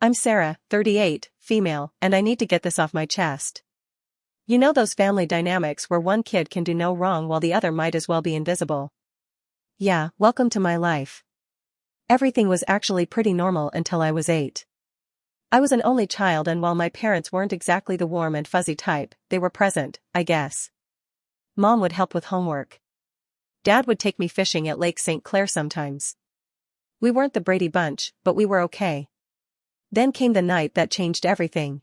I'm Sarah, 38, female, and I need to get this off my chest. You know those family dynamics where one kid can do no wrong while the other might as well be invisible? Yeah, welcome to my life. Everything was actually pretty normal until I was 8. I was an only child, and while my parents weren't exactly the warm and fuzzy type, they were present, I guess. Mom would help with homework. Dad would take me fishing at Lake St. Clair sometimes. We weren't the Brady Bunch, but we were okay. Then came the night that changed everything.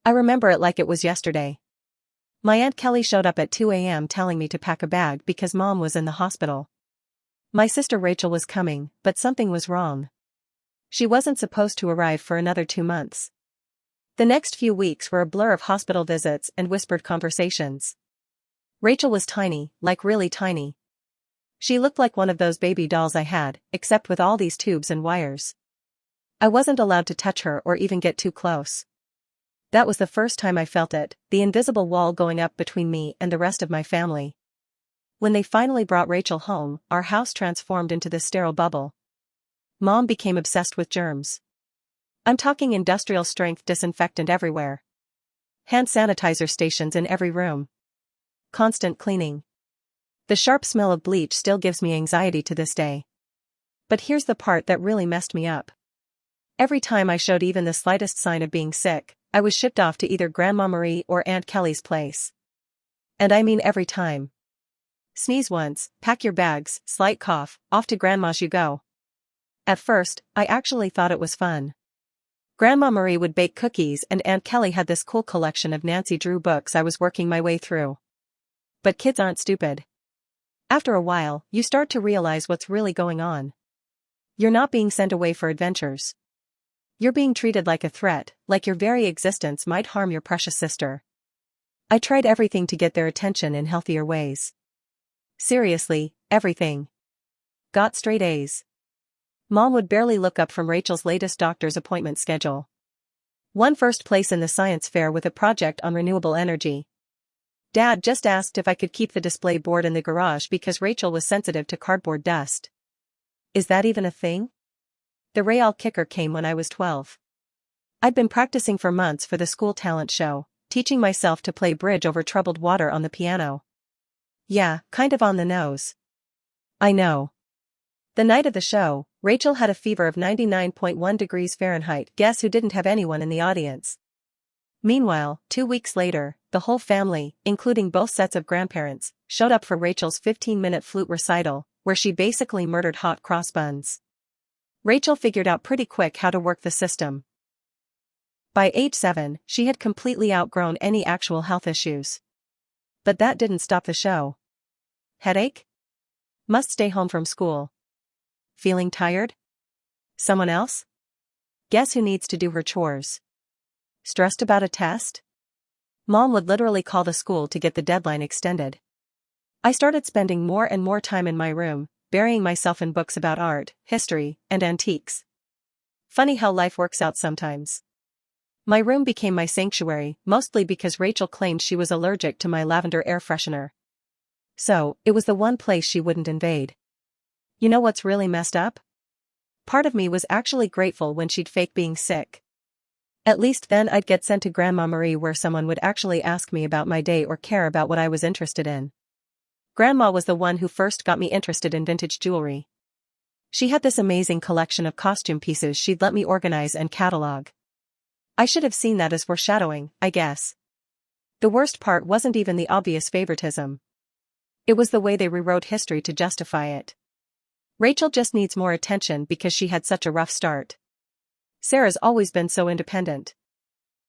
I remember it like it was yesterday. My Aunt Kelly showed up at 2 a.m. telling me to pack a bag because Mom was in the hospital. My sister Rachel was coming, but something was wrong. She wasn't supposed to arrive for another 2 months. The next few weeks were a blur of hospital visits and whispered conversations. Rachel was tiny, like really tiny. She looked like one of those baby dolls I had, except with all these tubes and wires. I wasn't allowed to touch her or even get too close. That was the first time I felt it, the invisible wall going up between me and the rest of my family. When they finally brought Rachel home, our house transformed into this sterile bubble. Mom became obsessed with germs. I'm talking industrial-strength disinfectant everywhere. Hand sanitizer stations in every room. Constant cleaning. The sharp smell of bleach still gives me anxiety to this day. But here's the part that really messed me up. Every time I showed even the slightest sign of being sick, I was shipped off to either Grandma Marie or Aunt Kelly's place. And I mean every time. Sneeze once, pack your bags, slight cough, off to Grandma's you go. At first, I actually thought it was fun. Grandma Marie would bake cookies and Aunt Kelly had this cool collection of Nancy Drew books I was working my way through. But kids aren't stupid. After a while, you start to realize what's really going on. You're not being sent away for adventures. You're being treated like a threat, like your very existence might harm your precious sister. I tried everything to get their attention in healthier ways. Seriously, everything. Got straight A's. Mom would barely look up from Rachel's latest doctor's appointment schedule. Won first place in the science fair with a project on renewable energy. Dad just asked if I could keep the display board in the garage because Rachel was sensitive to cardboard dust. Is that even a thing? The Real kicker came when I was 12. I'd been practicing for months for the school talent show, teaching myself to play bridge over troubled water on the piano. Yeah, kind of on the nose. I know. The night of the show, Rachel had a fever of 99.1 degrees Fahrenheit. Guess who didn't have anyone in the audience? Meanwhile, 2 weeks later, the whole family, including both sets of grandparents, showed up for Rachel's 15-minute flute recital, where she basically murdered hot cross buns. Rachel figured out pretty quick how to work the system. By age 7, she had completely outgrown any actual health issues. But that didn't stop the show. Headache? Must stay home from school. Feeling tired? Someone else? Guess who needs to do her chores? Stressed about a test? Mom would literally call the school to get the deadline extended. I started spending more and more time in my room, burying myself in books about art, history, and antiques. Funny how life works out sometimes. My room became my sanctuary, mostly because Rachel claimed she was allergic to my lavender air freshener. So, it was the one place she wouldn't invade. You know what's really messed up? Part of me was actually grateful when she'd fake being sick. At least then I'd get sent to Grandma Marie where someone would actually ask me about my day or care about what I was interested in. Grandma was the one who first got me interested in vintage jewelry. She had this amazing collection of costume pieces she'd let me organize and catalog. I should have seen that as foreshadowing, I guess. The worst part wasn't even the obvious favoritism. It was the way they rewrote history to justify it. Rachel just needs more attention because she had such a rough start. Sarah's always been so independent.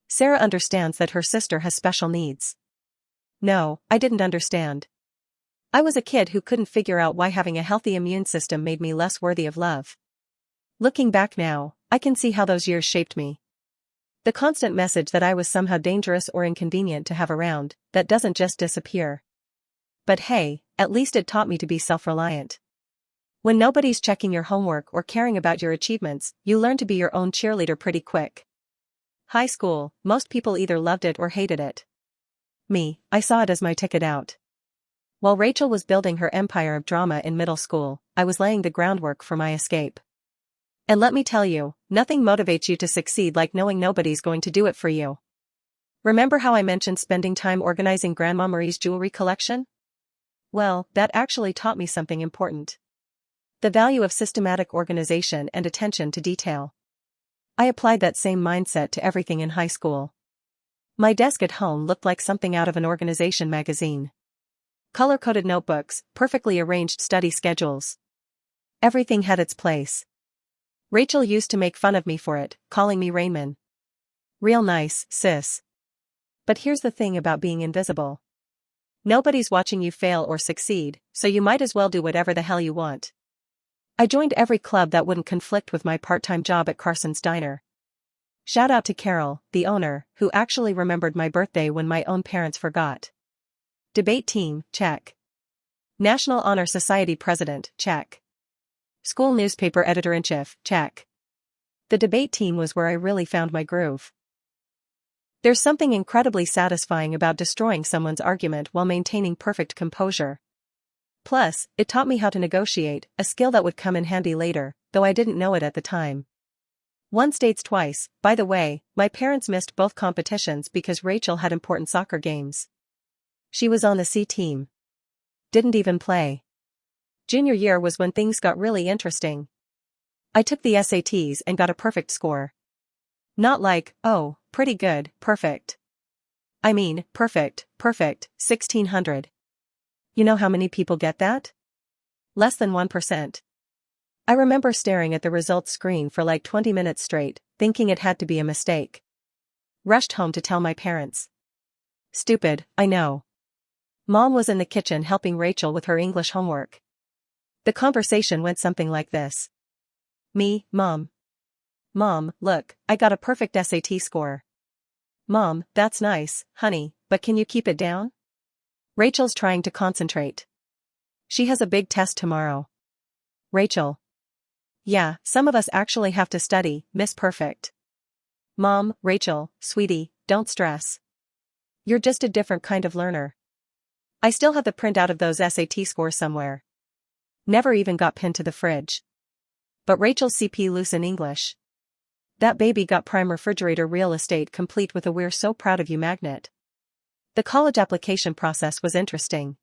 Sarah understands that her sister has special needs. No, I didn't understand. I was a kid who couldn't figure out why having a healthy immune system made me less worthy of love. Looking back now, I can see how those years shaped me. The constant message that I was somehow dangerous or inconvenient to have around, that doesn't just disappear. But hey, at least it taught me to be self-reliant. When nobody's checking your homework or caring about your achievements, you learn to be your own cheerleader pretty quick. High school, most people either loved it or hated it. Me, I saw it as my ticket out. While Rachel was building her empire of drama in middle school, I was laying the groundwork for my escape. And let me tell you, nothing motivates you to succeed like knowing nobody's going to do it for you. Remember how I mentioned spending time organizing Grandma Marie's jewelry collection? Well, that actually taught me something important. The value of systematic organization and attention to detail. I applied that same mindset to everything in high school. My desk at home looked like something out of an organization magazine. Color-coded notebooks, perfectly arranged study schedules. Everything had its place. Rachel used to make fun of me for it, calling me Rainman. Real nice, sis. But here's the thing about being invisible. Nobody's watching you fail or succeed, so you might as well do whatever the hell you want. I joined every club that wouldn't conflict with my part-time job at Carson's Diner. Shout out to Carol, the owner, who actually remembered my birthday when my own parents forgot. Debate team, check. National Honor Society president, check. School newspaper editor-in-chief, check. The debate team was where I really found my groove. There's something incredibly satisfying about destroying someone's argument while maintaining perfect composure. Plus, it taught me how to negotiate, a skill that would come in handy later, though I didn't know it at the time. Once dates twice. By the way, my parents missed both competitions because Rachel had important soccer games. She was on the C team. Didn't even play. Junior year was when things got really interesting. I took the SATs and got a perfect score. Not like, oh, pretty good, perfect. I mean, perfect, 1600. You know how many people get that? Less than 1%. I remember staring at the results screen for like 20 minutes straight, thinking it had to be a mistake. Rushed home to tell my parents. Stupid, I know. Mom was in the kitchen helping Rachel with her English homework. The conversation went something like this. Me, Mom. Mom, look, I got a perfect SAT score. Mom, that's nice, honey, but can you keep it down? Rachel's trying to concentrate. She has a big test tomorrow. Rachel. Yeah, some of us actually have to study, Miss Perfect. Mom, Rachel, sweetie, don't stress. You're just a different kind of learner. I still have the printout of those SAT scores somewhere. Never even got pinned to the fridge. But Rachel's CP loose in English. That baby got prime refrigerator real estate complete with a "we're so proud of you" magnet. The college application process was interesting.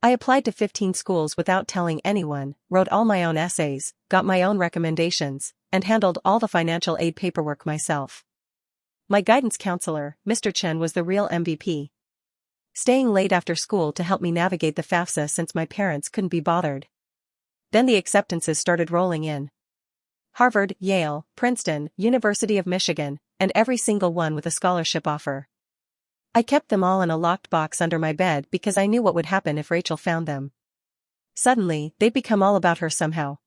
I applied to 15 schools without telling anyone, wrote all my own essays, got my own recommendations, and handled all the financial aid paperwork myself. My guidance counselor, Mr. Chen, was the real MVP. Staying late after school to help me navigate the FAFSA since my parents couldn't be bothered. Then the acceptances started rolling in. Harvard, Yale, Princeton, University of Michigan, and every single one with a scholarship offer. I kept them all in a locked box under my bed because I knew what would happen if Rachel found them. Suddenly, they'd become all about her somehow.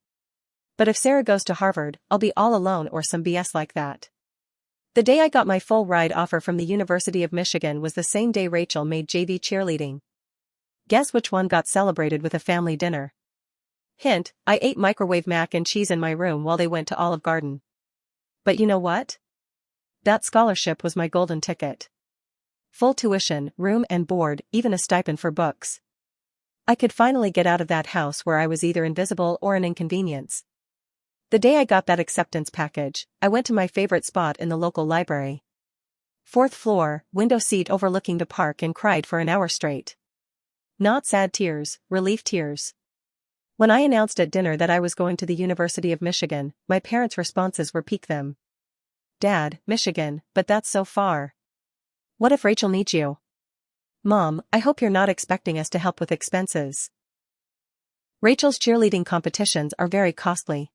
But if Sarah goes to Harvard, I'll be all alone or some BS like that. The day I got my full ride offer from the University of Michigan was the same day Rachel made JV cheerleading. Guess which one got celebrated with a family dinner? Hint, I ate microwave mac and cheese in my room while they went to Olive Garden. But you know what? That scholarship was my golden ticket. Full tuition, room and board, even a stipend for books. I could finally get out of that house where I was either invisible or an inconvenience. The day I got that acceptance package, I went to my favorite spot in the local library. 4th floor, window seat overlooking the park, and cried for an hour straight. Not sad tears, relief tears. When I announced at dinner that I was going to the University of Michigan, my parents' responses were peak them. Dad, Michigan, but that's so far. What if Rachel needs you? Mom, I hope you're not expecting us to help with expenses. Rachel's cheerleading competitions are very costly.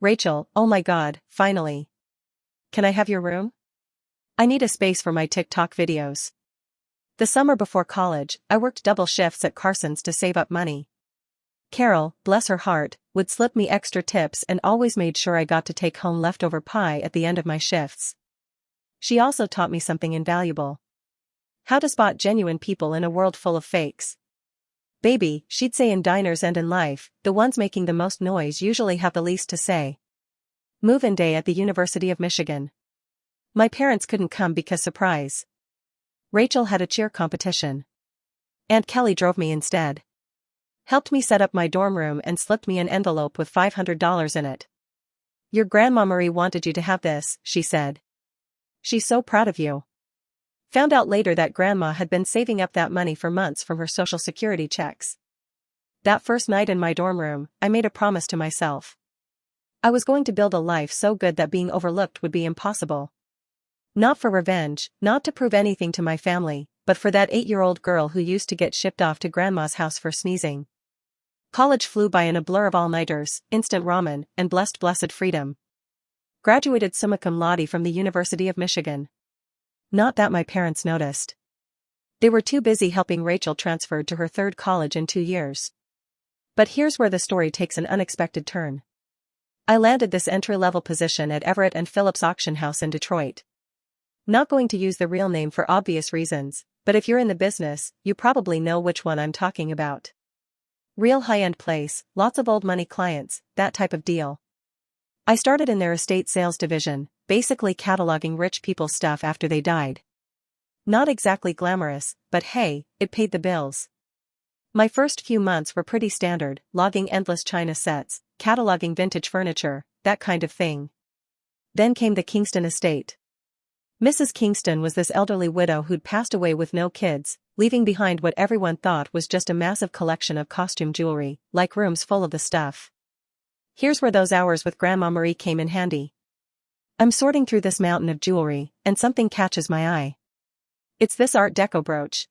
Rachel, oh my God, finally. Can I have your room? I need a space for my TikTok videos. The summer before college, I worked double shifts at Carson's to save up money. Carol, bless her heart, would slip me extra tips and always made sure I got to take home leftover pie at the end of my shifts. She also taught me something invaluable. How to spot genuine people in a world full of fakes. Baby, she'd say, in diners and in life, the ones making the most noise usually have the least to say. Move-in day at the University of Michigan. My parents couldn't come because surprise. Rachel had a cheer competition. Aunt Kelly drove me instead. Helped me set up my dorm room and slipped me an envelope with $500 in it. Your Grandma Marie wanted you to have this, she said. She's so proud of you. Found out later that Grandma had been saving up that money for months from her Social Security checks. That first night in my dorm room, I made a promise to myself. I was going to build a life so good that being overlooked would be impossible. Not for revenge, not to prove anything to my family, but for that 8-year-old girl who used to get shipped off to Grandma's house for sneezing. College flew by in a blur of all-nighters, instant ramen, and blessed freedom. Graduated summa cum laude from the University of Michigan. Not that my parents noticed. They were too busy helping Rachel transfer to her third college in 2 years. But here's where the story takes an unexpected turn. I landed this entry-level position at Everett and Phillips Auction House in Detroit. Not going to use the real name for obvious reasons, but if you're in the business, you probably know which one I'm talking about. Real high-end place, lots of old money clients, that type of deal. I started in their estate sales division, basically cataloging rich people's stuff after they died. Not exactly glamorous, but hey, it paid the bills. My first few months were pretty standard, logging endless china sets, cataloging vintage furniture, that kind of thing. Then came the Kingston estate. Mrs. Kingston was this elderly widow who'd passed away with no kids, leaving behind what everyone thought was just a massive collection of costume jewelry, like rooms full of the stuff. Here's where those hours with Grandma Marie came in handy. I'm sorting through this mountain of jewelry, and something catches my eye. It's this Art Deco brooch.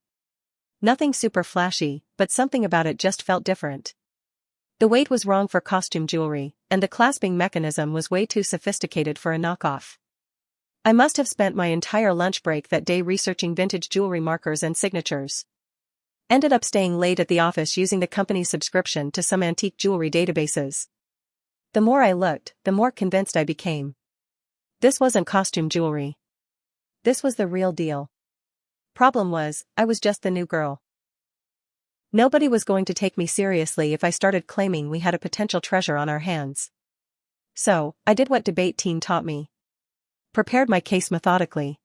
Nothing super flashy, but something about it just felt different. The weight was wrong for costume jewelry, and the clasping mechanism was way too sophisticated for a knockoff. I must have spent my entire lunch break that day researching vintage jewelry markers and signatures. Ended up staying late at the office using the company's subscription to some antique jewelry databases. The more I looked, the more convinced I became. This wasn't costume jewelry. This was the real deal. Problem was, I was just the new girl. Nobody was going to take me seriously if I started claiming we had a potential treasure on our hands. So, I did what debate team taught me. Prepared my case methodically.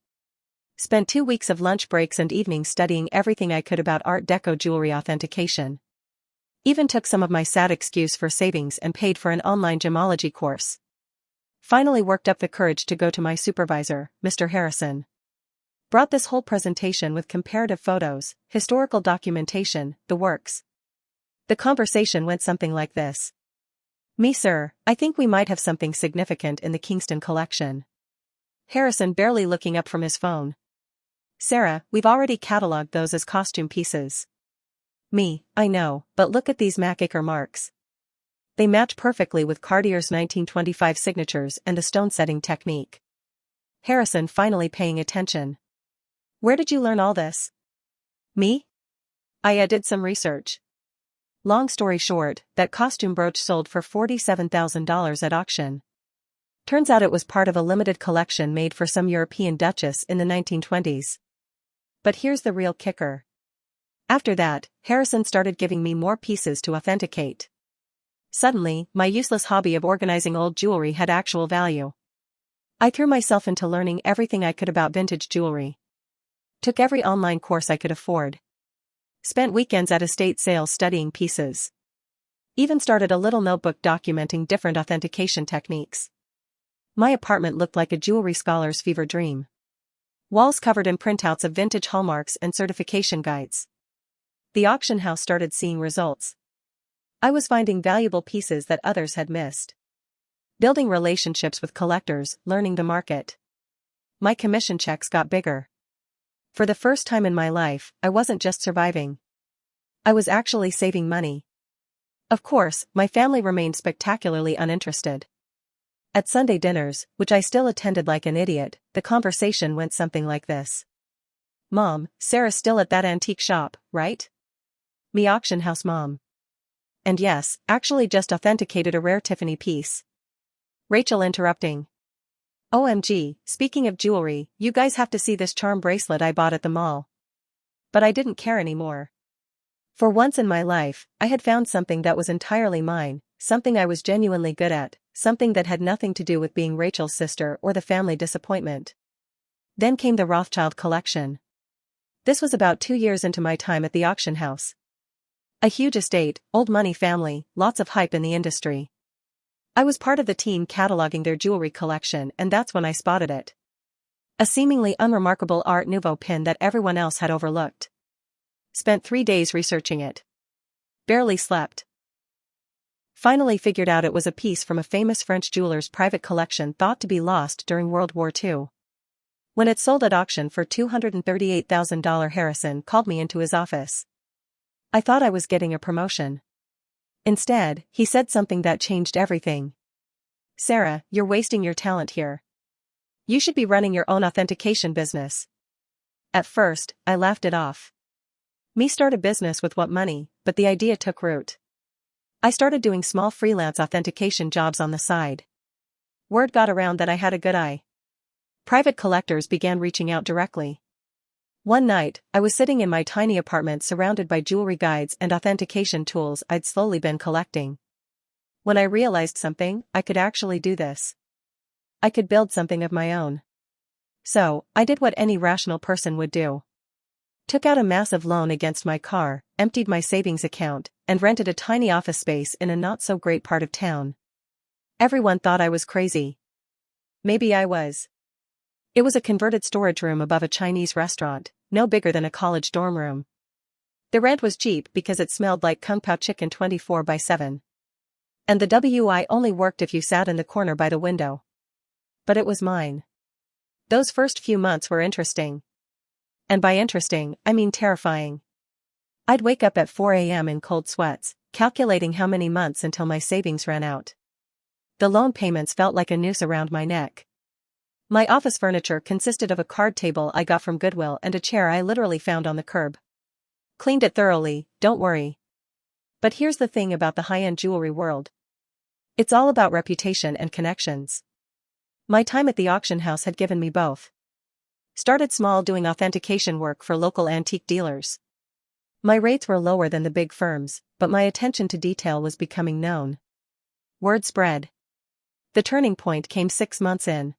Spent 2 weeks of lunch breaks and evenings studying everything I could about Art Deco jewelry authentication. Even took some of my sad excuse for savings and paid for an online gemology course. Finally worked up the courage to go to my supervisor, Mr. Harrison. Brought this whole presentation with comparative photos, historical documentation, the works. The conversation went something like this. Me sir, I think we might have something significant in the Kingston collection. Harrison barely looking up from his phone. Sarah, we've already catalogued those as costume pieces. Me, I know, but look at these Macacre marks. They match perfectly with Cartier's 1925 signatures and the stone setting technique. Harrison finally paying attention. Where did you learn all this? Me? I did some research. Long story short, that costume brooch sold for $47,000 at auction. Turns out it was part of a limited collection made for some European duchess in the 1920s. But here's the real kicker. After that, Harrison started giving me more pieces to authenticate. Suddenly, my useless hobby of organizing old jewelry had actual value. I threw myself into learning everything I could about vintage jewelry. Took every online course I could afford. Spent weekends at estate sales studying pieces. Even started a little notebook documenting different authentication techniques. My apartment looked like a jewelry scholar's fever dream. Walls covered in printouts of vintage hallmarks and certification guides. The auction house started seeing results. I was finding valuable pieces that others had missed. Building relationships with collectors, learning the market. My commission checks got bigger. For the first time in my life, I wasn't just surviving. I was actually saving money. Of course, my family remained spectacularly uninterested. At Sunday dinners, which I still attended like an idiot, the conversation went something like this. Mom, Sarah's still at that antique shop, right? Me auction house mom. And yes, actually just authenticated a rare Tiffany piece. Rachel interrupting. OMG, speaking of jewelry, you guys have to see this charm bracelet I bought at the mall. But I didn't care anymore. For once in my life, I had found something that was entirely mine, something I was genuinely good at. Something that had nothing to do with being Rachel's sister or the family disappointment. Then came the Rothschild collection. This was about 2 years into my time at the auction house. A huge estate, old money family, lots of hype in the industry. I was part of the team cataloging their jewelry collection, and that's when I spotted it. A seemingly unremarkable Art Nouveau pin that everyone else had overlooked. Spent 3 days researching it. Barely slept. Finally figured out it was a piece from a famous French jeweler's private collection thought to be lost during World War II. When it sold at auction for $238,000, Harrison called me into his office. I thought I was getting a promotion. Instead, he said something that changed everything. "Sarah, you're wasting your talent here. You should be running your own authentication business." At first, I laughed it off. Me start a business with what money, but the idea took root. I started doing small freelance authentication jobs on the side. Word got around that I had a good eye. Private collectors began reaching out directly. One night, I was sitting in my tiny apartment surrounded by jewelry guides and authentication tools I'd slowly been collecting. When I realized something, I could actually do this. I could build something of my own. So, I did what any rational person would do. Took out a massive loan against my car, emptied my savings account, and rented a tiny office space in a not-so-great part of town. Everyone thought I was crazy. Maybe I was. It was a converted storage room above a Chinese restaurant, no bigger than a college dorm room. The rent was cheap because it smelled like Kung Pao chicken 24/7. And the WI only worked if you sat in the corner by the window. But it was mine. Those first few months were interesting. And by interesting, I mean terrifying. I'd wake up at 4 a.m. in cold sweats, calculating how many months until my savings ran out. The loan payments felt like a noose around my neck. My office furniture consisted of a card table I got from Goodwill and a chair I literally found on the curb. Cleaned it thoroughly, don't worry. But here's the thing about the high-end jewelry world. It's all about reputation and connections. My time at the auction house had given me both. Started small doing authentication work for local antique dealers. My rates were lower than the big firms, but my attention to detail was becoming known. Word spread. The turning point came 6 months in.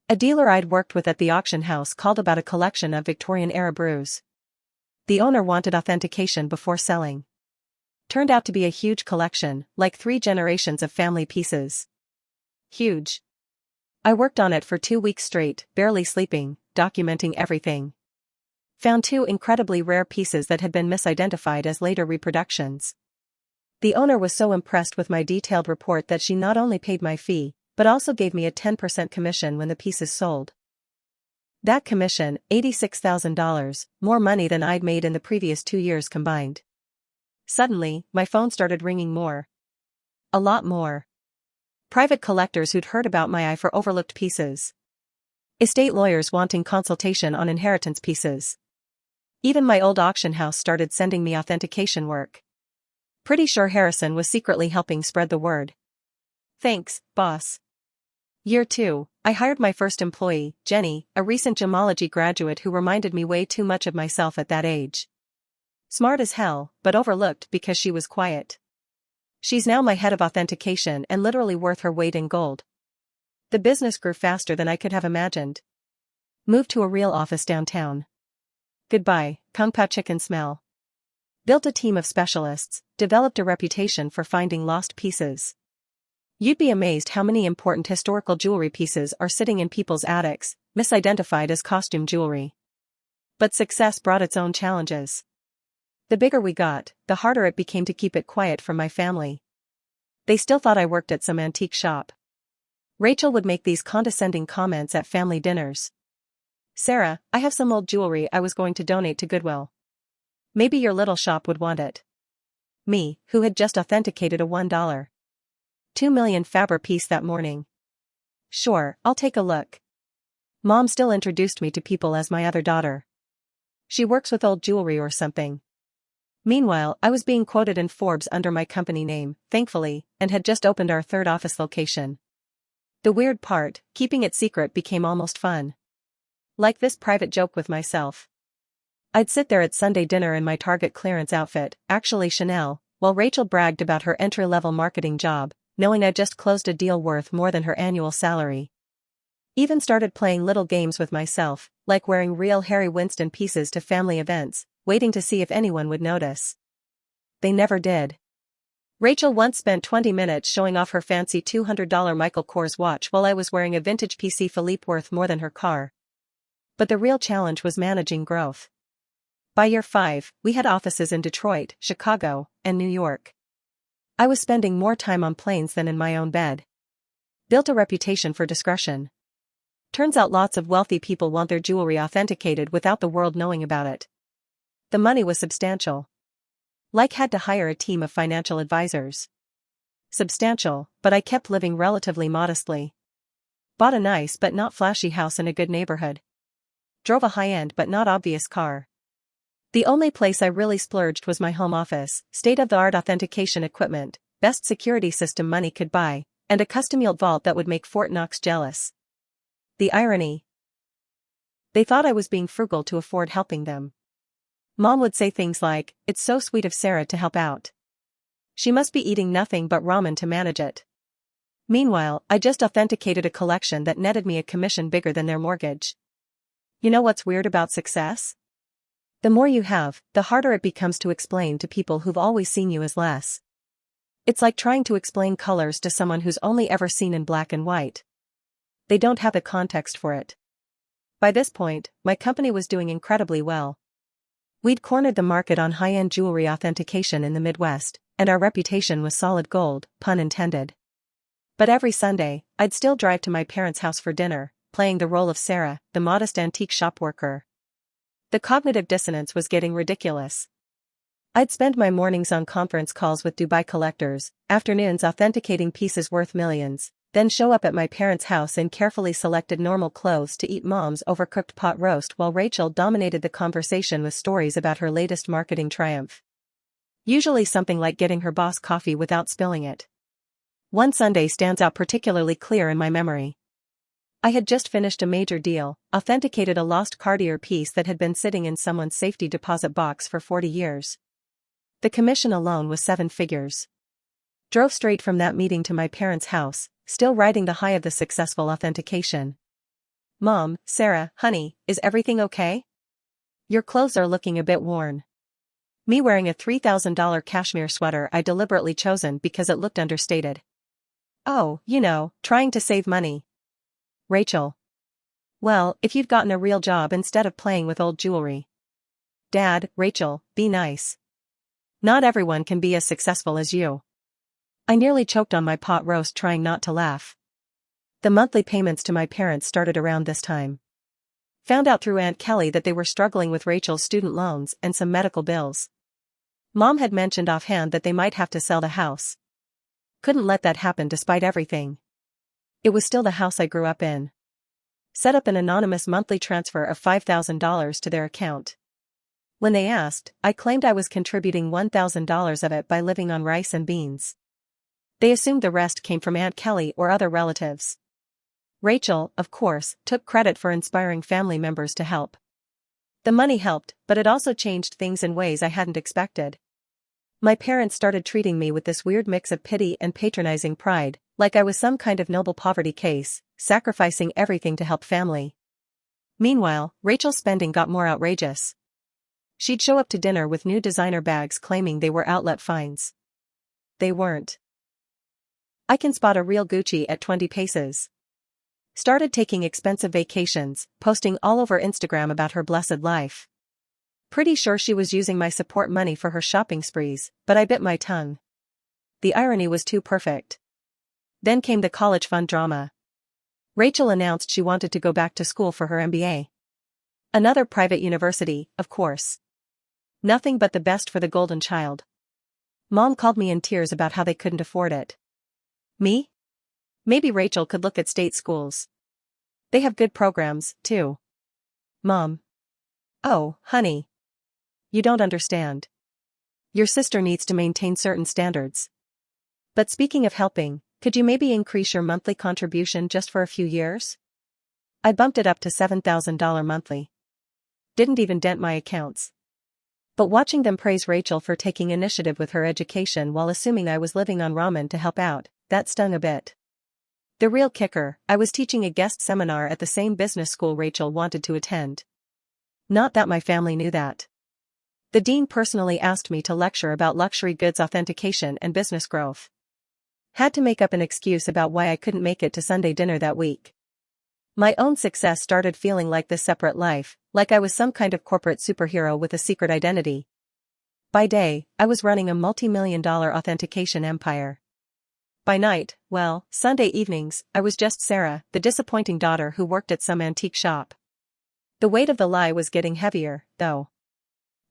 A dealer I'd worked with at the auction house called about a collection of Victorian-era brews. The owner wanted authentication before selling. Turned out to be a huge collection, like 3 generations of family pieces. Huge. I worked on it for 2 weeks straight, barely sleeping, documenting everything. Found 2 incredibly rare pieces that had been misidentified as later reproductions. The owner was so impressed with my detailed report that she not only paid my fee, but also gave me a 10% commission when the pieces sold. That commission, $86,000, more money than I'd made in the previous 2 years combined. Suddenly, my phone started ringing more. A lot more. Private collectors who'd heard about my eye for overlooked pieces. Estate lawyers wanting consultation on inheritance pieces. Even my old auction house started sending me authentication work. Pretty sure Harrison was secretly helping spread the word. Thanks, boss. Year 2, I hired my first employee, Jenny, a recent gemology graduate who reminded me way too much of myself at that age. Smart as hell, but overlooked because she was quiet. She's now my head of authentication and literally worth her weight in gold. The business grew faster than I could have imagined. Moved to a real office downtown. Goodbye, Kung Pao chicken smell. Built a team of specialists, developed a reputation for finding lost pieces. You'd be amazed how many important historical jewelry pieces are sitting in people's attics, misidentified as costume jewelry. But success brought its own challenges. The bigger we got, the harder it became to keep it quiet from my family. They still thought I worked at some antique shop. Rachel would make these condescending comments at family dinners. "Sarah, I have some old jewelry I was going to donate to Goodwill. Maybe your little shop would want it." Me, who had just authenticated a $1.2 million Faber piece that morning. "Sure, I'll take a look." Mom still introduced me to people as my other daughter. "She works with old jewelry or something." Meanwhile, I was being quoted in Forbes under my company name, thankfully, and had just opened our 3rd office location. The weird part, keeping it secret became almost fun. Like this private joke with myself. I'd sit there at Sunday dinner in my Target clearance outfit, actually Chanel, while Rachel bragged about her entry-level marketing job, knowing I'd just closed a deal worth more than her annual salary. Even started playing little games with myself, like wearing real Harry Winston pieces to family events, waiting to see if anyone would notice. They never did. Rachel once spent 20 minutes showing off her fancy $200 Michael Kors watch while I was wearing a vintage PC Philippe worth more than her car. But the real challenge was managing growth. By year 5, we had offices in Detroit, Chicago, and New York. I was spending more time on planes than in my own bed. Built a reputation for discretion. Turns out lots of wealthy people want their jewelry authenticated without the world knowing about it. The money was substantial. Like had to hire a team of financial advisors. Substantial, but I kept living relatively modestly. Bought a nice but not flashy house in a good neighborhood. Drove a high-end but not obvious car. The only place I really splurged was my home office, state-of-the-art authentication equipment, best security system money could buy, and a custom-built vault that would make Fort Knox jealous. The irony. They thought I was being frugal to afford helping them. Mom would say things like, "It's so sweet of Sarah to help out. She must be eating nothing but ramen to manage it." Meanwhile, I just authenticated a collection that netted me a commission bigger than their mortgage. You know what's weird about success? The more you have, the harder it becomes to explain to people who've always seen you as less. It's like trying to explain colors to someone who's only ever seen in black and white. They don't have the context for it. By this point, my company was doing incredibly well. We'd cornered the market on high-end jewelry authentication in the Midwest, and our reputation was solid gold, pun intended. But every Sunday, I'd still drive to my parents' house for dinner, playing the role of Sarah, the modest antique shop worker. The cognitive dissonance was getting ridiculous. I'd spend my mornings on conference calls with Dubai collectors, afternoons authenticating pieces worth millions, then show up at my parents' house in carefully selected normal clothes to eat Mom's overcooked pot roast while Rachel dominated the conversation with stories about her latest marketing triumph. Usually something like getting her boss coffee without spilling it. One Sunday stands out particularly clear in my memory. I had just finished a major deal, authenticated a lost Cartier piece that had been sitting in someone's safety deposit box for 40 years. The commission alone was 7 figures. Drove straight from that meeting to my parents' house, still riding the high of the successful authentication. "Mom, Sarah, honey, is everything okay? Your clothes are looking a bit worn." Me wearing a $3,000 cashmere sweater I deliberately chosen because it looked understated. "Oh, trying to save money." Rachel. "Well, if you'd gotten a real job instead of playing with old jewelry." Dad, Rachel, be nice. Not everyone can be as successful as you. I nearly choked on my pot roast trying not to laugh. The monthly payments to my parents started around this time. Found out through Aunt Kelly that they were struggling with Rachel's student loans and some medical bills. Mom had mentioned offhand that they might have to sell the house. Couldn't let that happen despite everything. It was still the house I grew up in. Set up an anonymous monthly transfer of $5,000 to their account. When they asked, I claimed I was contributing $1,000 of it by living on rice and beans. They assumed the rest came from Aunt Kelly or other relatives. Rachel, of course, took credit for inspiring family members to help. The money helped, but it also changed things in ways I hadn't expected. My parents started treating me with this weird mix of pity and patronizing pride, like I was some kind of noble poverty case, sacrificing everything to help family. Meanwhile, Rachel's spending got more outrageous. She'd show up to dinner with new designer bags claiming they were outlet finds. They weren't. I can spot a real Gucci at 20 paces. Started taking expensive vacations, posting all over Instagram about her blessed life. Pretty sure she was using my support money for her shopping sprees, but I bit my tongue. The irony was too perfect. Then came the college fund drama. Rachel announced she wanted to go back to school for her MBA. Another private university, of course. Nothing but the best for the golden child. Mom called me in tears about how they couldn't afford it. Me? Maybe Rachel could look at state schools. They have good programs, too. Mom. Oh, honey. You don't understand. Your sister needs to maintain certain standards. But speaking of helping, could you maybe increase your monthly contribution just for a few years? I bumped it up to $7,000 monthly. Didn't even dent my accounts. But watching them praise Rachel for taking initiative with her education while assuming I was living on ramen to help out, that stung a bit. The real kicker, I was teaching a guest seminar at the same business school Rachel wanted to attend. Not that my family knew that. The dean personally asked me to lecture about luxury goods authentication and business growth. Had to make up an excuse about why I couldn't make it to Sunday dinner that week. My own success started feeling like this separate life, like I was some kind of corporate superhero with a secret identity. By day, I was running a multi-million-dollar authentication empire. By night, well, Sunday evenings, I was just Sarah, the disappointing daughter who worked at some antique shop. The weight of the lie was getting heavier, though.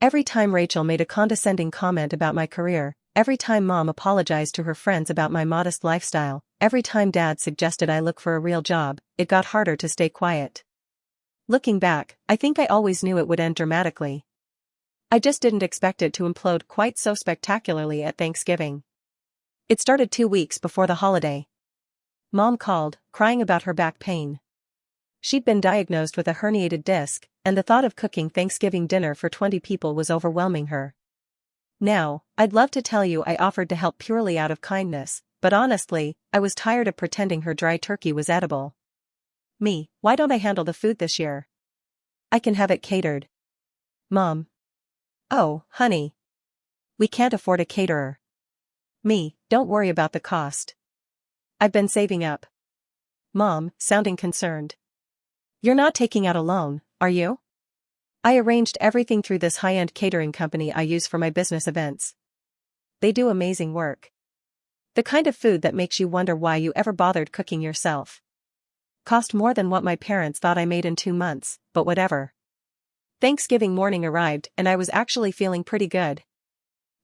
Every time Rachel made a condescending comment about my career, every time Mom apologized to her friends about my modest lifestyle, every time Dad suggested I look for a real job, it got harder to stay quiet. Looking back, I think I always knew it would end dramatically. I just didn't expect it to implode quite so spectacularly at Thanksgiving. It started 2 weeks before the holiday. Mom called, crying about her back pain. She'd been diagnosed with a herniated disc, and the thought of cooking Thanksgiving dinner for 20 people was overwhelming her. Now, I'd love to tell you I offered to help purely out of kindness, but honestly, I was tired of pretending her dry turkey was edible. Me, why don't I handle the food this year? I can have it catered. Mom. Oh, honey. We can't afford a caterer. Me, don't worry about the cost. I've been saving up. Mom, sounding concerned. You're not taking out a loan, are you? I arranged everything through this high-end catering company I use for my business events. They do amazing work. The kind of food that makes you wonder why you ever bothered cooking yourself. Cost more than what my parents thought I made in 2 months, but whatever. Thanksgiving morning arrived and I was actually feeling pretty good.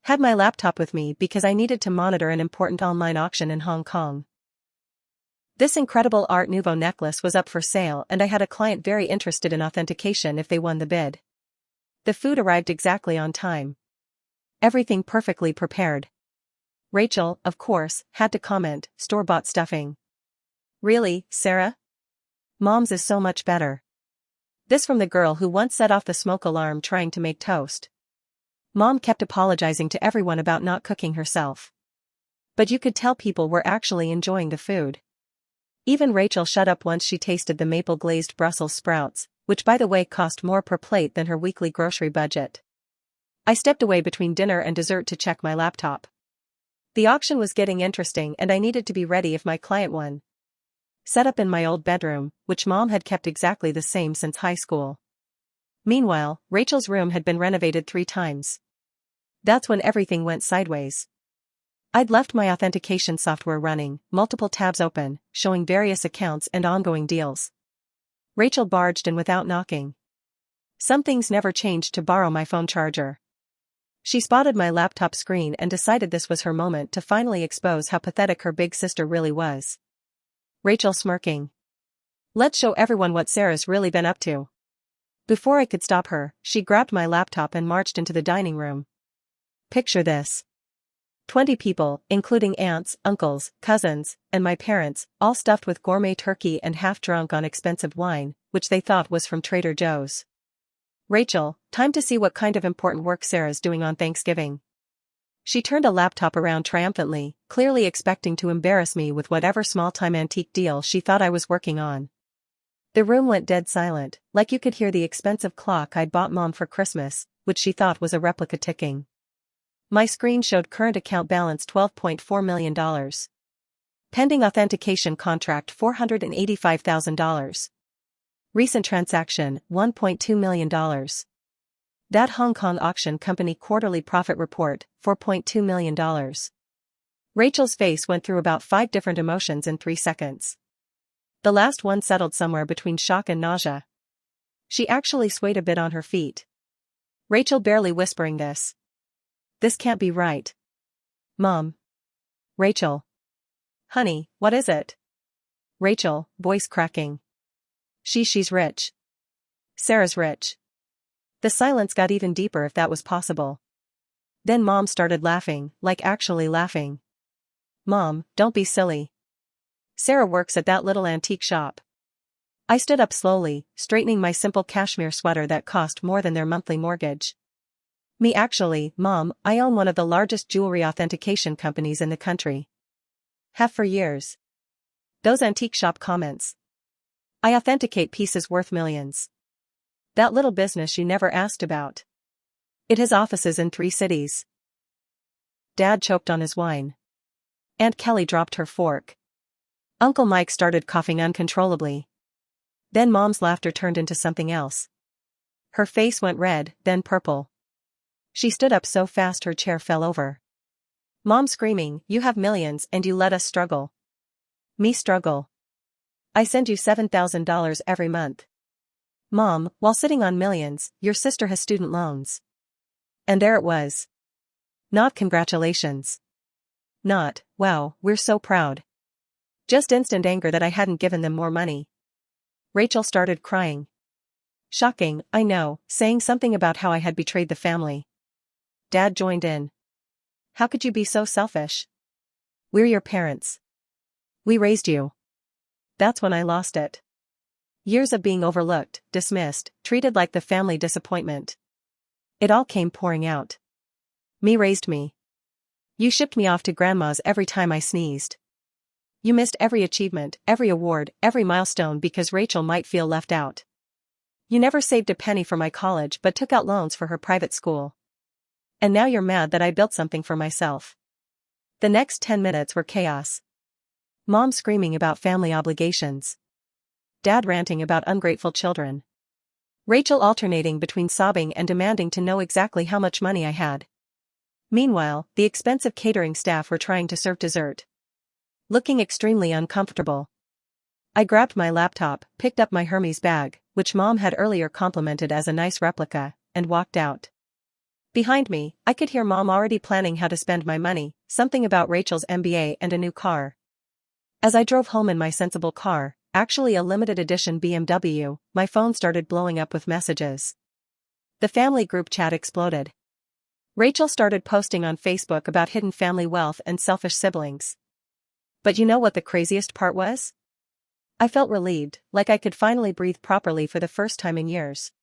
Had my laptop with me because I needed to monitor an important online auction in Hong Kong. This incredible Art Nouveau necklace was up for sale and I had a client very interested in authentication if they won the bid. The food arrived exactly on time. Everything perfectly prepared. Rachel, of course, had to comment, store-bought stuffing. Really, Sarah? Mom's is so much better. This from the girl who once set off the smoke alarm trying to make toast. Mom kept apologizing to everyone about not cooking herself. But you could tell people were actually enjoying the food. Even Rachel shut up once she tasted the maple-glazed Brussels sprouts, which by the way cost more per plate than her weekly grocery budget. I stepped away between dinner and dessert to check my laptop. The auction was getting interesting and I needed to be ready if my client won. Set up in my old bedroom, which Mom had kept exactly the same since high school. Meanwhile, Rachel's room had been renovated 3 times. That's when everything went sideways. I'd left my authentication software running, multiple tabs open, showing various accounts and ongoing deals. Rachel barged in without knocking. Some things never changed to borrow my phone charger. She spotted my laptop screen and decided this was her moment to finally expose how pathetic her big sister really was. Rachel smirking. Let's show everyone what Sarah's really been up to. Before I could stop her, she grabbed my laptop and marched into the dining room. Picture this. 20 people, including aunts, uncles, cousins, and my parents, all stuffed with gourmet turkey and half drunk on expensive wine, which they thought was from Trader Joe's. Rachel, time to see what kind of important work Sarah's doing on Thanksgiving. She turned a laptop around triumphantly, clearly expecting to embarrass me with whatever small-time antique deal she thought I was working on. The room went dead silent, like you could hear the expensive clock I'd bought Mom for Christmas, which she thought was a replica ticking. My screen showed current account balance $12.4 million. Pending authentication contract $485,000. Recent transaction, $1.2 million. That Hong Kong auction company quarterly profit report, $4.2 million. Rachel's face went through about 5 different emotions in 3 seconds. The last one settled somewhere between shock and nausea. She actually swayed a bit on her feet. Rachel barely whispering this. This can't be right. Mom. Rachel. Honey, what is it? Rachel, voice cracking. She's rich. Sarah's rich. The silence got even deeper if that was possible. Then Mom started laughing, like actually laughing. Mom, don't be silly. Sarah works at that little antique shop. I stood up slowly, straightening my simple cashmere sweater that cost more than their monthly mortgage. Me actually, Mom, I own one of the largest jewelry authentication companies in the country. Have for years. Those antique shop comments. I authenticate pieces worth millions. That little business you never asked about. It has offices in 3 cities. Dad choked on his wine. Aunt Kelly dropped her fork. Uncle Mike started coughing uncontrollably. Then Mom's laughter turned into something else. Her face went red, then purple. She stood up so fast her chair fell over. Mom screaming, "You have millions and you let us struggle." Me struggle. I send you $7,000 every month. Mom, while sitting on millions, your sister has student loans. And there it was. Not congratulations. Not, wow, we're so proud. Just instant anger that I hadn't given them more money. Rachel started crying. Shocking, I know, saying something about how I had betrayed the family. Dad joined in. How could you be so selfish? We're your parents. We raised you. That's when I lost it. Years of being overlooked, dismissed, treated like the family disappointment. It all came pouring out. Me raised me. You shipped me off to grandma's every time I sneezed. You missed every achievement, every award, every milestone because Rachel might feel left out. You never saved a penny for my college but took out loans for her private school. And now you're mad that I built something for myself. The next 10 minutes were chaos. Mom screaming about family obligations. Dad ranting about ungrateful children. Rachel alternating between sobbing and demanding to know exactly how much money I had. Meanwhile, the expensive catering staff were trying to serve dessert. Looking extremely uncomfortable. I grabbed my laptop, picked up my Hermes bag, which Mom had earlier complimented as a nice replica, and walked out. Behind me, I could hear Mom already planning how to spend my money, something about Rachel's MBA and a new car. As I drove home in my sensible car, actually a limited edition BMW, my phone started blowing up with messages. The family group chat exploded. Rachel started posting on Facebook about hidden family wealth and selfish siblings. But you know what the craziest part was? I felt relieved, like I could finally breathe properly for the first time in years.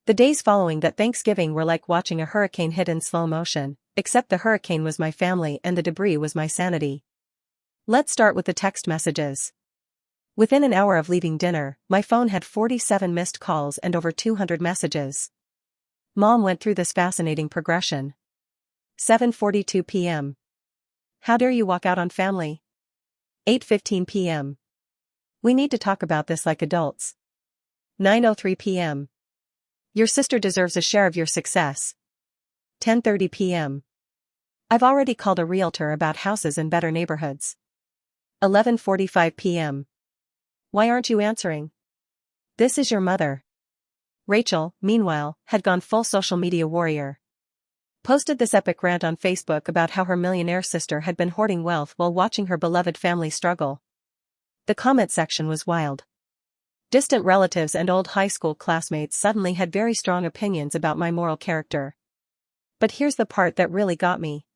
The days following that Thanksgiving were like watching a hurricane hit in slow motion, except the hurricane was my family and the debris was my sanity. Let's start with the text messages. Within an hour of leaving dinner, my phone had 47 missed calls and over 200 messages. Mom went through this fascinating progression. 7:42 p.m. How dare you walk out on family? 8:15 p.m. We need to talk about this like adults. 9:03 p.m. Your sister deserves a share of your success. 10:30 p.m. I've already called a realtor about houses in better neighborhoods. 11:45 p.m. Why aren't you answering? This is your mother. Rachel, meanwhile, had gone full social media warrior. Posted this epic rant on Facebook about how her millionaire sister had been hoarding wealth while watching her beloved family struggle. The comment section was wild. Distant relatives and old high school classmates suddenly had very strong opinions about my moral character. But here's the part that really got me.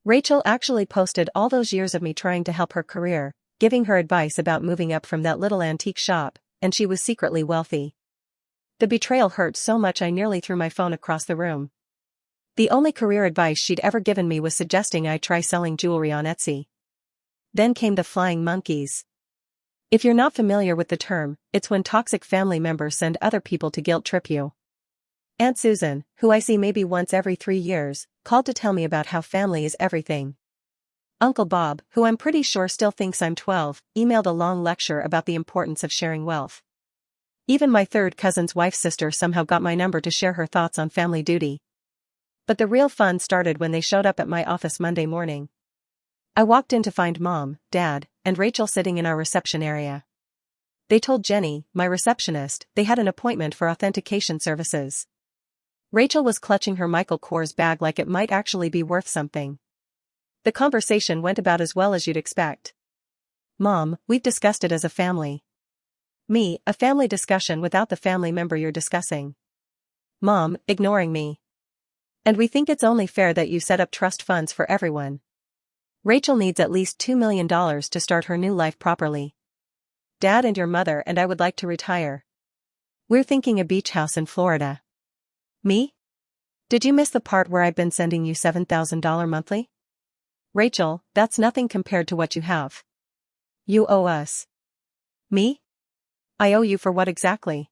Rachel actually posted all those years of me trying to help her career, giving her advice about moving up from that little antique shop, and she was secretly wealthy. The betrayal hurt so much I nearly threw my phone across the room. The only career advice she'd ever given me was suggesting I try selling jewelry on Etsy. Then came the flying monkeys. If you're not familiar with the term, it's when toxic family members send other people to guilt trip you. Aunt Susan, who I see maybe once every 3 years, called to tell me about how family is everything. Uncle Bob, who I'm pretty sure still thinks I'm 12, emailed a long lecture about the importance of sharing wealth. Even my third cousin's wife's sister somehow got my number to share her thoughts on family duty. But the real fun started when they showed up at my office Monday morning. I walked in to find Mom, Dad, and Rachel sitting in our reception area. They told Jenny, my receptionist, they had an appointment for authentication services. Rachel was clutching her Michael Kors bag like it might actually be worth something. The conversation went about as well as you'd expect. Mom, we've discussed it as a family. Me, a family discussion without the family member you're discussing. Mom, ignoring me. And we think it's only fair that you set up trust funds for everyone. Rachel needs at least $2 million to start her new life properly. Dad and your mother and I would like to retire. We're thinking a beach house in Florida. Me? Did you miss the part where I've been sending you $7,000 monthly? Rachel, that's nothing compared to what you have. You owe us. Me? I owe you for what exactly?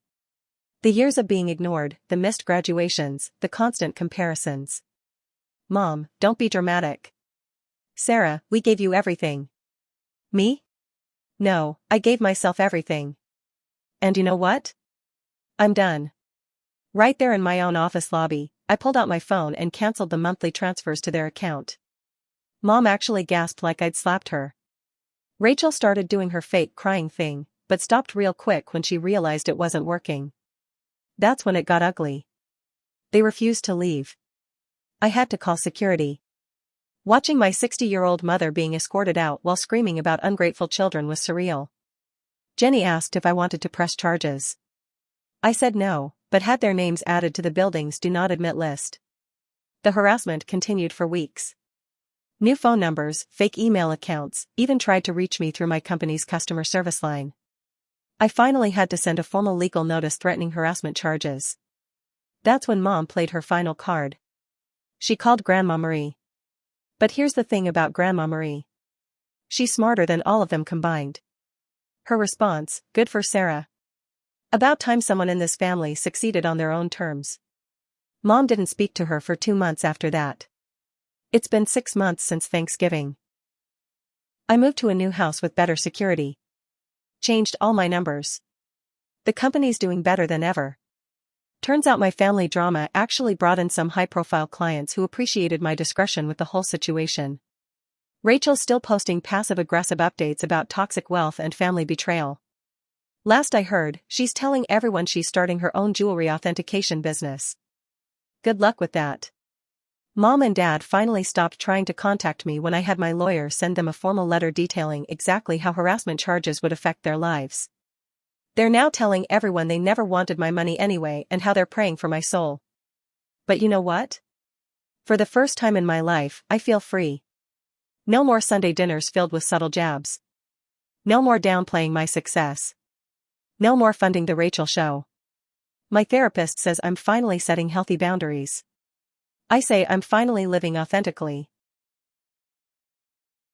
The years of being ignored, the missed graduations, the constant comparisons. Mom, don't be dramatic. Sarah, we gave you everything. Me? No, I gave myself everything. And you know what? I'm done. Right there in my own office lobby, I pulled out my phone and canceled the monthly transfers to their account. Mom actually gasped like I'd slapped her. Rachel started doing her fake crying thing, but stopped real quick when she realized it wasn't working. That's when it got ugly. They refused to leave. I had to call security. Watching my 60-year-old mother being escorted out while screaming about ungrateful children was surreal. Jenny asked if I wanted to press charges. I said no, but had their names added to the building's do not admit list. The harassment continued for weeks. New phone numbers, fake email accounts, even tried to reach me through my company's customer service line. I finally had to send a formal legal notice threatening harassment charges. That's when Mom played her final card. She called Grandma Marie. But here's the thing about Grandma Marie. She's smarter than all of them combined. Her response, good for Sarah. About time someone in this family succeeded on their own terms. Mom didn't speak to her for 2 months after that. It's been 6 months since Thanksgiving. I moved to a new house with better security. Changed all my numbers. The company's doing better than ever. Turns out my family drama actually brought in some high-profile clients who appreciated my discretion with the whole situation. Rachel's still posting passive-aggressive updates about toxic wealth and family betrayal. Last I heard, she's telling everyone she's starting her own jewelry authentication business. Good luck with that. Mom and Dad finally stopped trying to contact me when I had my lawyer send them a formal letter detailing exactly how harassment charges would affect their lives. They're now telling everyone they never wanted my money anyway and how they're praying for my soul. But you know what? For the first time in my life, I feel free. No more Sunday dinners filled with subtle jabs. No more downplaying my success. No more funding the Rachel show. My therapist says I'm finally setting healthy boundaries. I say I'm finally living authentically.